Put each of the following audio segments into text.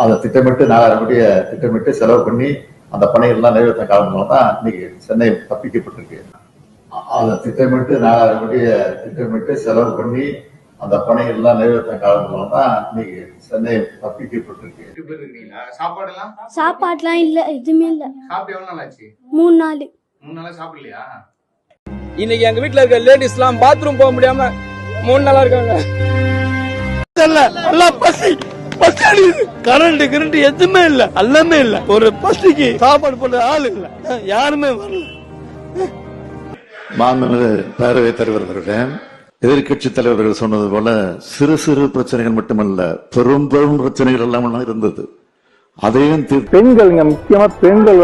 அதை திட்டமிட்டு 4000 கோடியை திட்டமிட்டு செலவு பண்ணி அந்த பணிகள்லாம் நிறைவேற்ற காரணமாக தான் இன்னைக்கு சென்னை தப்பிக்கப்பட்டிருக்கு. அதை திட்டமிட்டு 4000 கோடியை திட்டமிட்டு செலவு பண்ணி அந்த பணிகள்லாம் நிறைவேற்ற காரணமாக தான் இன்னைக்கு சென்னை தப்பிக்கப்பட்டிருக்கு. சாப்பாடுலாம் இல்ல, எதுவுமே இல்ல. சாப்பிட்டு எவ்வளவு நாள் ஆச்சு? 3 நாள். 3 நாளா சாப்பிடலையா? இன்னைக்கு எங்க வீட்டுல இருக்க லேடிஸ் எல்லாம் பாத்ரூம் போக முடியாம 3 நாளா இருக்காங்க. கரண்ட் கரண்ட் எதுவுமே இல்ல, எல்லாமே இல்ல. ஒரு பசிக்கு சாப்பாடு போட ஆள் இல்ல, யாருமே வரல. மாண்புமிகு பேரவைத் தலைவர் அவர்களே, எதிர்கட்சி தலைவர்கள் சொன்னது போல சிறு சிறு பிரச்சனைகள் மட்டுமல்ல, பெரும் பெரும் பிரச்சனைகள் எல்லாம் இருந்தது. அதையும் பெண்கள், முக்கியமா பெண்கள்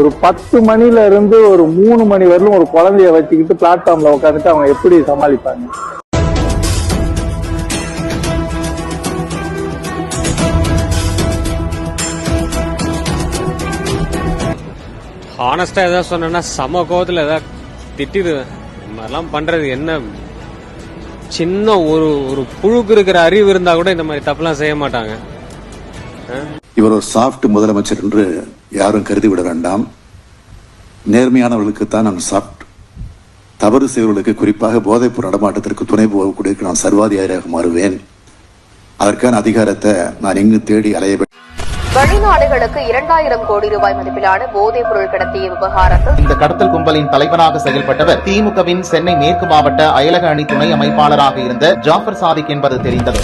ஒரு 10 மணில இருந்து ஒரு 3 மணி வரலும் ஒரு குழந்தைய வச்சுக்கிட்டு பிளாட்ஃபார்ம்ல உட்காந்துட்டு அவங்க எப்படி சமாளிப்பாங்க? ஹானஸ்டா ஏதாவது சொன்னா சம கோவத்துல ஏதாவது திட்டிடுவேன். இந்த மாதிரிலாம் பண்றது என்ன? சின்ன ஒரு புழுக்கு இருக்கிற அறிவு இருந்தா கூட இந்த மாதிரி தப்புலாம் செய்ய மாட்டாங்க. இவர் ஒரு சாஃப்ட் முதலமைச்சர் என்று யாரும் கருதிவிட வேண்டாம். நேர்மையானவர்களுக்கு தான் நான் சாஃப்ட். தவறு செய்வர்களுக்கு, குறிப்பாக போதைப்பொருள் நடமாட்டத்திற்கு துணை போகக்கூடிய நான் சர்வாதிகாரியாக மாறுவேன். அதற்கான அதிகாரத்தை நான் எங்கு தேடி அலைய. வெளிநாடுகளுக்கு 2000 கோடி ரூபாய் மதிப்பிலான போதைப் பொருள் கடத்திய விவகாரத்தில் இந்த கடத்தல் கும்பலின் தலைவனாக செயல்பட்டவர் திமுகவின் சென்னை மேற்கு மாவட்ட அயலக அணி துணை அமைப்பாளராக இருந்த ஜாஃபர் சாதிக் என்பது தெரிந்தது.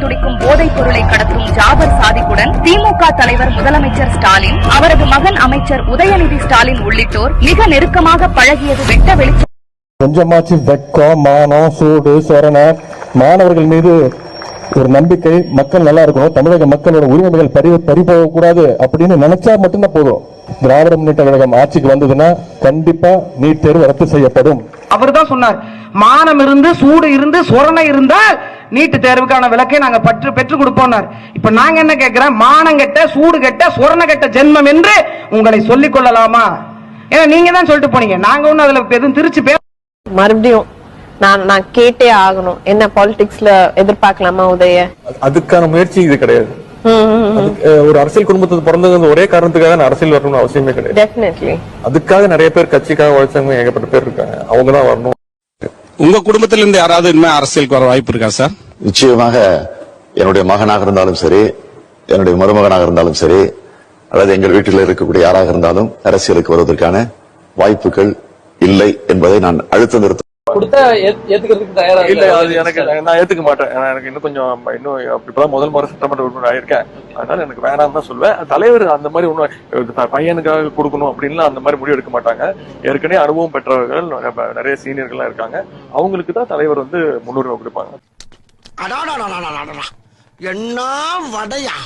துடிக்கும் போதைப் பொருளை கடத்தும் ஜாஃபர் சாதிக்குடன் திமுக தலைவர் முதலமைச்சர் ஸ்டாலின், அவரது மகன் அமைச்சர் உதயநிதி ஸ்டாலின் உள்ளிட்டோர் மிக நெருக்கமாக பழகியது வெட்ட வெளிச்சம். கொஞ்சமாச்சு வெட்கம், மானம், சூடு, சொரணை, மாணவர்கள் மீது ஒரு நம்பிக்கை, மக்கள் நல்லா இருக்கணும், தமிழக மக்களோட உரிமைகள் பறிபோக கூடாது அப்படின்னு நினைச்சா மட்டும்தான் போதும். திராவிட முன்னேற்ற கழகம் ஆட்சிக்கு வந்ததுன்னா கண்டிப்பா நீட் தேர்வு ரத்து செய்யப்படும். அவர் தான் சொன்னார், மானம் இருந்து சூடு இருந்து சொரணை இருந்தால் நீட்டு தேர்வுக்கான விலக்கை நாங்க பெற்றுக் கொடுப்போம். இப்ப நாங்க என்ன கேட்கிறோம்? மானம் கெட்ட, சூடு கெட்ட, சொரணை கெட்ட ஜென்மம் என்று உங்களை சொல்லிக் கொள்ளலாமா? ஏன்னா நீங்க தான் சொல்லிட்டு போனீங்க, நாங்க ஒண்ணு அதுல எதுவும் திருச்சி மறுபடியும் நான் கேட்டே ஆகணும். என்ன பாலிடிக்ஸ்ல எதிர்பார்க்கலாமா உதய? அதுக்கான முயற்சி இது கிடையாது. ஒரு அரசியல் குடும்பத்துக்கு பிறந்தது ஒரே காரணத்துக்காக அரசியல் வரணும்னு அவசியமே கிடையாது. டெஃபினெட்லி அதுக்காக நிறைய பேர் கட்சிக்காக உழைச்சவங்க ஏகப்பட்ட பேர் இருக்காங்க, அவங்க தான் வரணும். உங்க குடும்பத்தில இருந்து யாராவது இனிமே அரசியலுக்கு வர வாய்ப்பு இருக்கா சார்? நிச்சயமாக என்னுடைய மகனாக இருந்தாலும் சரி, என்னுடைய மருமகனாக இருந்தாலும் சரி, அல்லது எங்கள் வீட்டில் இருக்கக்கூடிய யாராக இருந்தாலும் அரசியலுக்கு வருவதற்கான வாய்ப்புகள் இல்லை என்பதை நான் அழுத்த நிறுத்த இல்ல, அது எனக்கு நான் ஏத்துக்க மாட்டேன். எனக்கு இன்னும் கொஞ்சம் இப்பதான் முதல் முறை சட்டமன்ற உறுப்பினர் ஆயிருக்கேன், அதனால எனக்கு வேணாம் தான் சொல்லுவேன். தலைவர் அந்த மாதிரி ஒன்னும் பையனுக்காக கொடுக்கணும் அப்படின்லாம் அந்த மாதிரி முடிவு எடுக்க மாட்டாங்க. ஏற்கனவே அனுபவம் பெற்றவர்கள் நிறைய சீனியர்கள்லாம் இருக்காங்க, அவங்களுக்கு தான் தலைவர் முன்னுரிமை கொடுப்பாங்க. என்ன வடையா?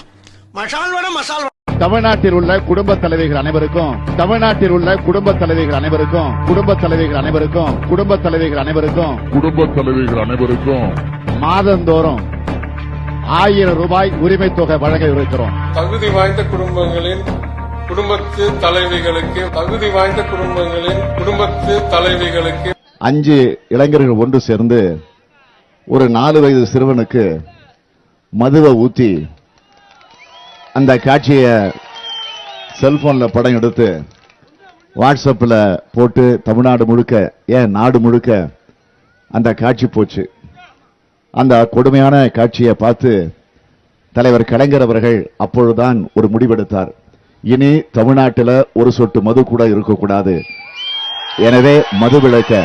மசால் வடை, மசால். தமிழ்நாட்டில் உள்ள குடும்ப தலைவிகள் அனைவருக்கும், தமிழ்நாட்டில் உள்ள குடும்ப தலைவிகள் அனைவருக்கும், குடும்ப தலைவிகள் அனைவருக்கும், குடும்ப தலைவிகள் அனைவருக்கும், குடும்ப தலைவிகள் அனைவருக்கும் மாதந்தோறும் 1000 ரூபாய் உரிமை தொகை வழங்க இருக்கிறோம். தகுதி வாய்ந்த குடும்பங்களின் குடும்பத்து தலைவிகளுக்கு, தகுதி வாய்ந்த குடும்பங்களின் குடும்பத்து தலைவிகளுக்கு 5 இளைஞர்கள் ஒன்று சேர்ந்து ஒரு 4 வயது சிறுவனுக்கு மதுவை ஊத்தி அந்த காட்சியை செல்போன்ல படம் எடுத்து வாட்ஸ்அப்ல போட்டு தமிழ்நாடு முழுக்க, ஏன் நாடு முழுக்க அந்த காட்சி போச்சு. அந்த கொடுமையான காட்சியை பார்த்து தலைவர் கலைஞர் அவர்கள் அப்பொழுதுதான் ஒரு முடிவெடுத்தார். இனி தமிழ்நாட்டில் ஒரு சொட்டு மது கூட இருக்கக்கூடாது, எனவே மது விலக்க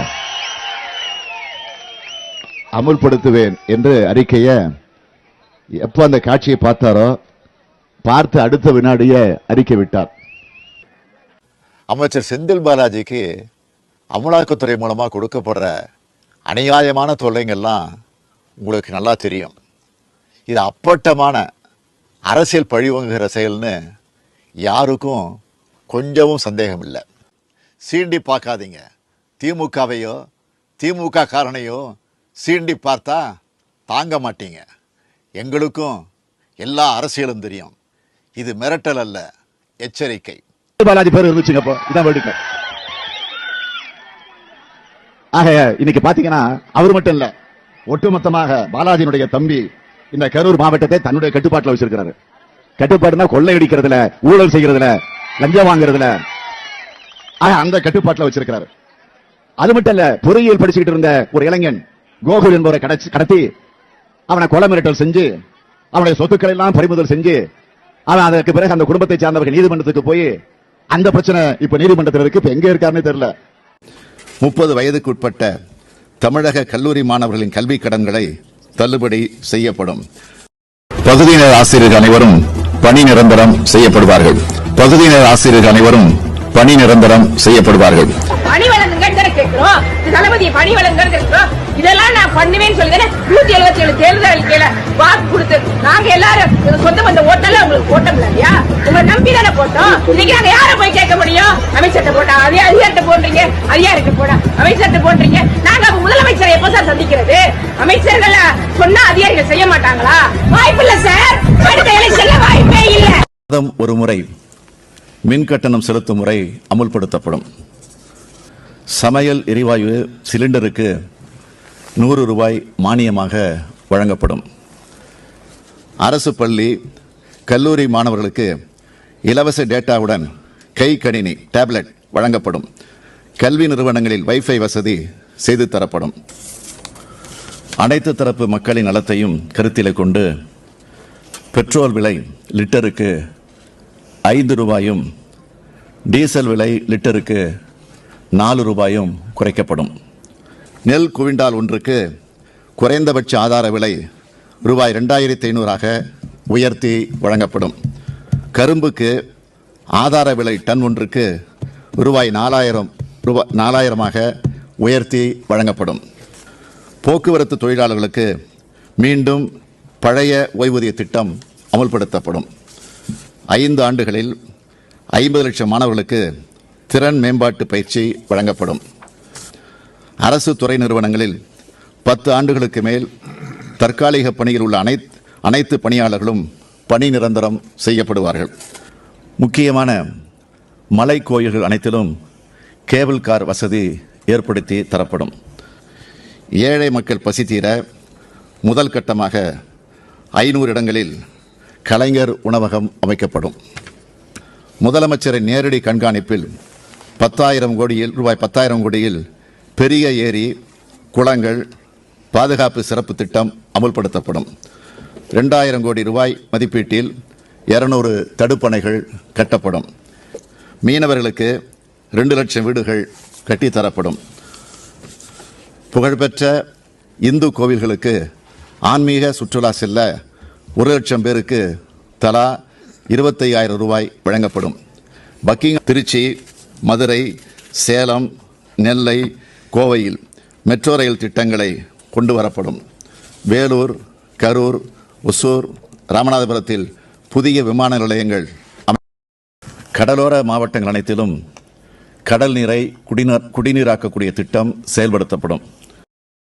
அமுல்படுத்துவேன் என்று அறிக்கையை எப்ப அந்த காட்சியை பார்த்தாரோ பார்த்து அடுத்த வினாடியே அறிக்கை விட்டார். அமைச்சர் செந்தில் பாலாஜிக்கு அமலாக்கத்துறை மூலமா கொடுக்கப்படுற அநியாயமான தொல்லைங்கள்லாம் உங்களுக்கு நல்லா தெரியும். இது அப்பட்டமான அரசியல் பழிவாங்குகிற செயல்னு யாருக்கும் கொஞ்சமும் சந்தேகம் இல்லை. சீண்டி பார்க்காதீங்க. திமுகவையோ திமுக காரணையோ சீண்டி பார்த்தா தாங்க மாட்டீங்க. எங்களுக்கும் எல்லா அரசியலும் தெரியும். இது மிரட்டல் அல்ல, எச்சரிக்கை. பாலாஜி பேர் இருந்துச்சுங்க. இதான் வேடிக்கை. ஆக இன்னைக்கு பாத்தீங்கன்னா அவர் மட்டும் இல்ல, ஒட்டுமொத்தமாக பாலாஜியினுடைய தம்பி இந்த கரூர் மாவட்டத்தை தன்னுடைய கட்டுப்பாட்டில் வச்சிருக்கிறாரு. கட்டுப்பாடுனா கொள்ளையடிக்கிறதுல, ஊழல் செய்யறதுல, லஞ்சம் வாங்குறதுல அந்த கட்டுப்பாட்டுல வச்சிருக்கிறாரு. அது மட்டும் இல்ல, பொறியியல் படிச்சுக்கிட்டு இருந்த ஒரு இளைஞன் கோகுல் என்பவரை கடத்தி அவனை கொலை மிரட்டல் செஞ்சு அவனுடைய சொத்துக்களை எல்லாம் பறிமுதல் செஞ்சு அவன் அதற்கு பிறகு அந்த குடும்பத்தை சார்ந்தவர்கள் நீதிமன்றத்துக்கு போய் அந்த பிரச்சனை இப்ப நீதிமன்றத்தில் இருக்கு. இப்ப எங்க இருக்காருன்னு தெரியல. 30 வயதுக்கு உட்பட்ட தமிழக கல்லூரி மாணவர்களின் கல்வி கடன்களை தள்ளுபடி செய்யப்படும். பகுதியினர் ஆசிரியர்கள் அனைவரும் பணி நிரந்தரம் செய்யப்படுவார்கள். பகுதியினர் ஆசிரியர்கள் அனைவரும் பணி நிரந்தரம் செய்யப்படுவார்கள். பணி வழங்குங்க கேட்கிறோம், தளபதி பணி வழங்குங்க. இதெல்லாம் நான் பண்ணுவேன்னு சொல்லி 177 தேர்தல் அறிக்கையில வாக்கு கொடுத்து நாங்க எல்லாரும் சொந்த பந்த ஓட்டல உங்களுக்கு போட்டோம் இல்லையா? உங்க நம்பி தானே போட்டோம். இன்னைக்கு நாங்க யார போய் கேட்க முடியும்? அமைச்சர்கிட்ட போட்டா அதே அதிகாரத்தை போடுறீங்க, அதிகாரிக்கு போட அமைச்சர்கிட்ட போடுறீங்க. நாங்க முதலமைச்சரை எப்ப சார் சந்திக்கிறது? அமைச்சர்கள் சொன்னா அதிகாரிகள் செய்ய மாட்டாங்களா? வாய்ப்பு இல்ல சார். அடுத்த எலெக்ஷன்ல வாய்ப்பே இல்ல. ஒரு முறை மின் கட்டணம் செலுத்தும் முறை அமுல்படுத்தப்படும். சமையல் எரிவாயு சிலிண்டருக்கு 100 ரூபாய் மானியமாக வழங்கப்படும். அரசு பள்ளி கல்லூரி மாணவர்களுக்கு இலவச டேட்டாவுடன் கை கணினி டேப்லெட் வழங்கப்படும். கல்வி நிறுவனங்களில் வைஃபை வசதி செய்து தரப்படும். அனைத்து தரப்பு மக்களின் நலத்தையும் கருத்தில் கொண்டு பெட்ரோல் விலை லிட்டருக்கு 5 ரூபாயும் டீசல் விலை லிட்டருக்கு 4 ரூபாயும் குறைக்கப்படும். நெல் குவிண்டால் ஒன்றுக்கு குறைந்தபட்ச ஆதார விலை ரூபாய் 2500ஆக உயர்த்தி வழங்கப்படும். கரும்புக்கு ஆதார விலை டன் ஒன்றுக்கு ரூபாய் 4000ஆக உயர்த்தி வழங்கப்படும். போக்குவரத்து தொழிலாளர்களுக்கு மீண்டும் பழைய ஓய்வூதிய திட்டம் அமல்படுத்தப்படும். 5 ஆண்டுகளில் 50 லட்சம் மாணவர்களுக்கு திறன் மேம்பாட்டு பயிற்சி வழங்கப்படும். அரசு துறை நிறுவனங்களில் 10 ஆண்டுகளுக்கு மேல் தற்காலிக பணியில் உள்ள அனைத்து பணியாளர்களும் பணி நிரந்தரம் செய்யப்படுவார்கள். முக்கியமான மலை கோயில்கள் அனைத்திலும் கேபிள் கார் வசதி ஏற்படுத்தி தரப்படும். ஏழை மக்கள் பசி தீர முதல் கட்டமாக 500 இடங்களில் கலைஞர் உணவகம் அமைக்கப்படும். முதலமைச்சரின் நேரடி கண்காணிப்பில் ரூபாய் 10,000 கோடியில் பெரிய ஏரி, குளங்கள் பாதுகாப்பு சிறப்பு திட்டம் அமுல்படுத்தப்படும். 2000 கோடி ரூபாய் மதிப்பீட்டில் 200 தடுப்பணைகள் கட்டப்படும். மீனவர்களுக்கு 2 லட்சம் வீடுகள் கட்டித்தரப்படும். புகழ்பெற்ற இந்து கோவில்களுக்கு ஆன்மீக சுற்றுலா செல்ல 1 லட்சம் பேருக்கு தலா 25,000 ரூபாய் வழங்கப்படும். பக்கிங் திருச்சி, மதுரை, சேலம், நெல்லை, கோவையில் மெட்ரோ ரயில் திட்டங்களை கொண்டு வரப்படும். வேலூர், கரூர், ஒசூர், ராமநாதபுரத்தில் புதிய விமான நிலையங்கள். கடலோர மாவட்டங்கள் அனைத்திலும் கடல் நீரை குடிநீராக்கக்கூடிய திட்டம் செயல்படுத்தப்படும்.